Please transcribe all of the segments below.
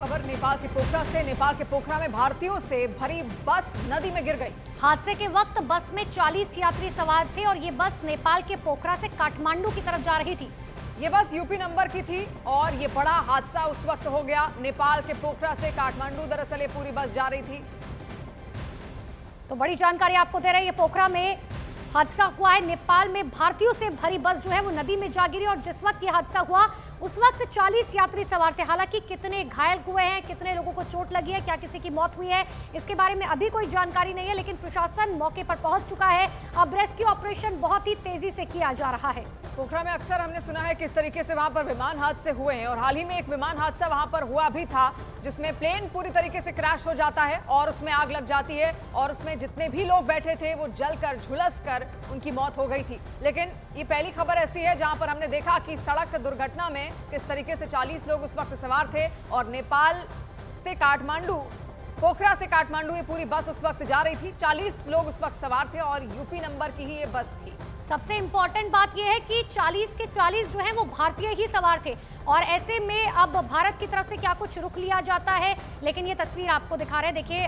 खबर नेपाल के पोखरा से। नेपाल के पोखरा में भारतीयों से भरी बस नदी में गिर गई। हादसे के वक्त बस में 40 यात्री सवार थे और ये बस नेपाल के पोखरा से काठमांडू की तरफ जा रही थी। ये बस यूपी नंबर की थी और ये बड़ा हादसा उस वक्त हो गया नेपाल के पोखरा से काठमांडू। दरअसल ये पूरी बस जा रही थी। तो बड़ी जानकारी आपको दे रहे हैं, ये पोखरा में हादसा हुआ है। नेपाल में भारतीयों से भरी बस जो है वो नदी में जा गिरी और जिस वक्त ये हादसा हुआ उस वक्त 40 यात्री सवार थे। हालांकि कितने घायल हुए हैं, कितने लोगों को चोट लगी है, क्या किसी की मौत हुई है, इसके बारे में अभी कोई जानकारी नहीं है, लेकिन प्रशासन मौके पर पहुंच चुका है। अब रेस्क्यू ऑपरेशन बहुत ही तेजी से किया जा रहा है। पोखरा में अक्सर हमने सुना है किस तरीके से वहां पर विमान हादसे हुए हैं और हाल ही में एक विमान हादसा वहां पर हुआ भी था जिसमें प्लेन पूरी तरीके से क्रैश हो जाता है और उसमें आग लग जाती है और उसमें जितने भी लोग बैठे थे वो जलकर झुलसकर उनकी मौत हो गई थी। लेकिन ये पहली खबर ऐसी है जहां पर हमने देखा कि सड़क दुर्घटना में किस तरीके से 40 लोग उस वक्त सवार थे और नेपाल से काठमांडू, पोखरा से काठमांडू ये पूरी बस उस वक्त जा रही थी। 40 लोग उस वक्त सवार थे और यूपी नंबर की ही ये बस थी। सबसे इंपॉर्टेंट बात यह है कि 40 के 40 जो है वो भारतीय ही सवार थे और ऐसे में अब भारत की तरफ से क्या कुछ रुख लिया जाता है, लेकिन ये तस्वीर आपको दिखा रहे हैं। देखिए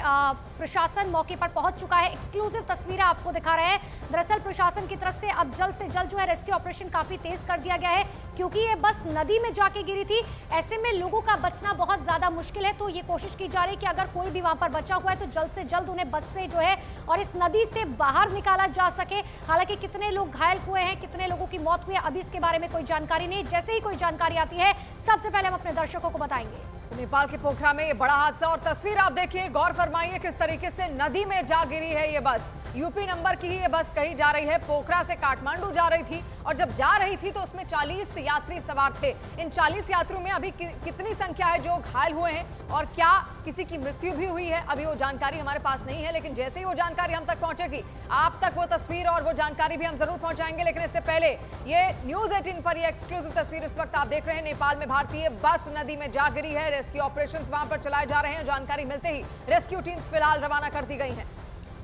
प्रशासन मौके पर पहुंच चुका है। एक्सक्लूसिव तस्वीरें आपको दिखा रहे हैं। दरअसल प्रशासन की तरफ से अब जल्द से जल्द जो है रेस्क्यू ऑपरेशन काफी तेज कर दिया गया है क्योंकि ये बस नदी में जाके गिरी थी। ऐसे में लोगों का बचना बहुत ज्यादा मुश्किल है, तो ये कोशिश की जा रही है कि अगर कोई भी वहां पर बचा हुआ है तो जल्द से जल्द उन्हें बस से जो है और इस नदी से बाहर निकाला जा सके। हालांकि कितने लोग घायल हुए हैं, कितने लोगों की मौत हुई है, अभी इसके बारे में कोई जानकारी नहीं। जैसे ही कोई जानकारी आती है सबसे पहले हम अपने दर्शकों को बताएंगे। तो नेपाल के पोखरा में ये बड़ा हादसा और तस्वीर आप देखिए, गौर फरमाइए किस तरीके से नदी में जा गिरी है ये बस। यूपी नंबर की ही ये बस कहीं जा रही है, पोखरा से काठमांडू जा रही थी और जब जा रही थी तो उसमें 40 यात्री सवार थे। इन 40 यात्रियों में अभी कितनी संख्या है जो घायल हुए हैं और क्या किसी की मृत्यु भी हुई है, अभी वो जानकारी हमारे पास नहीं है। लेकिन जैसे ही वो जानकारी हम तक पहुंचेगी आप तक वो तस्वीर और वो जानकारी भी हम जरूर पहुंचाएंगे। लेकिन इससे पहले ये न्यूज 18 पर ये एक्सक्लूसिव तस्वीर इस वक्त आप देख रहे हैं। नेपाल में भारतीय बस नदी में जा गिरी है। रेस्क्यू ऑपरेशन वहां पर चलाए जा रहे हैं। जानकारी मिलते ही रेस्क्यू टीम्स फिलहाल रवाना कर दी गई हैं।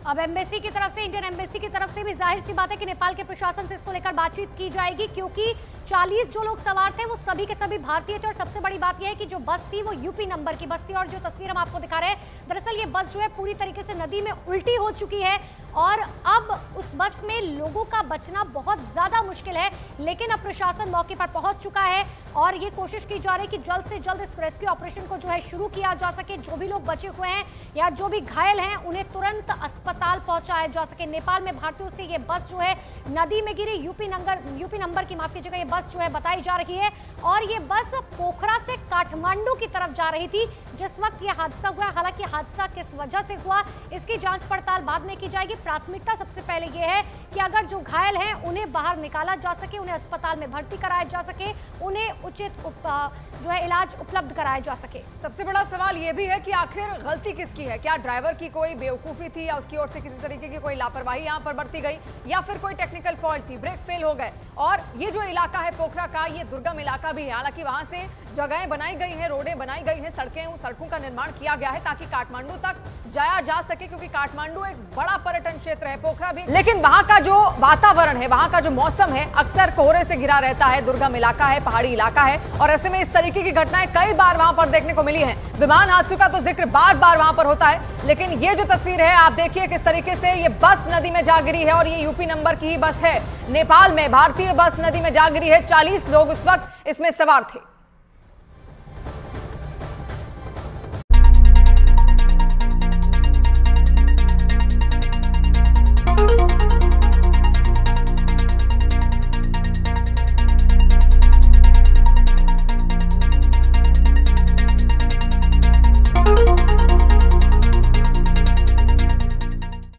अब एम्बेसी की तरफ से, इंडियन एम्बेसी की तरफ से भी जाहिर सी बात है कि नेपाल के प्रशासन से इसको लेकर बातचीत की जाएगी क्योंकि 40 जो लोग सवार थे वो सभी के सभी भारतीय थे और सबसे बड़ी बात यह है कि जो बस थी वो यूपी नंबर की बस थी और जो तस्वीर हम आपको दिखा रहे हैं, दरअसल ये बस जो है पूरी तरीके से नदी में उल्टी हो चुकी है और अब उस बस में लोगों का बचना बहुत ज्यादा मुश्किल है। लेकिन अब प्रशासन मौके पर पहुंच चुका है और ये कोशिश की जा रही है कि जल्द से जल्द इस रेस्क्यू ऑपरेशन को जो है शुरू किया जा सके। जो भी लोग बचे हुए हैं या जो भी घायल हैं उन्हें तुरंत अस्पताल पहुंचाया जा सके। नेपाल में भारतीयों से ये बस जो है नदी में गिरी, यूपी नंबर की, माफ कीजिएगा, ये बस जो है बताई जा रही है और ये बस पोखरा से काठमांडू की तरफ जा रही थी जिस वक्त ये हादसा हुआ। हालांकि हादसा किस वजह से हुआ इसकी जांच पड़ताल बाद में की जाएगी। प्राथमिकता सबसे पहले ये है कि अगर जो घायल हैं उन्हें बाहर निकाला जा सके, उन्हें अस्पताल में भर्ती कराया जा सके, उन्हें उचित जो है इलाज उपलब्ध कराया जा सके। सबसे बड़ा सवाल ये भी है कि आखिर गलती किसकी है? क्या ड्राइवर की कोई बेवकूफी थी या उसकी ओर से किसी तरीके की कोई लापरवाही यहाँ पर बरती गई या फिर कोई टेक्निकल फॉल्ट थी, ब्रेक फेल हो गए? और ये जो इलाका है पोखरा का, ये दुर्गम इलाका भी है। हालांकि वहां से जगहें बनाई गई हैं, रोडें बनाई गई हैं, सड़कों का निर्माण किया गया है ताकि काठमांडू तक जाया जा सके क्योंकि काठमांडू एक बड़ा पर्यटन क्षेत्र है, पोखरा भी। लेकिन वहां का जो वातावरण है, वहां का जो मौसम है अक्सर कोहरे से घिरा रहता है। दुर्गम इलाका है, पहाड़ी इलाका है और ऐसे में इस तरीके की घटनाएं कई बार वहां पर देखने को मिली है। विमान हादसों का तो जिक्र बार बार वहां पर होता है, लेकिन ये जो तस्वीर है आप देखिए किस तरीके से ये बस नदी में जा गिरी है और ये यूपी नंबर की ही बस है। नेपाल में भारतीय बस नदी में जा गिरी है। 40 लोग उस वक्त इसमें सवार थे।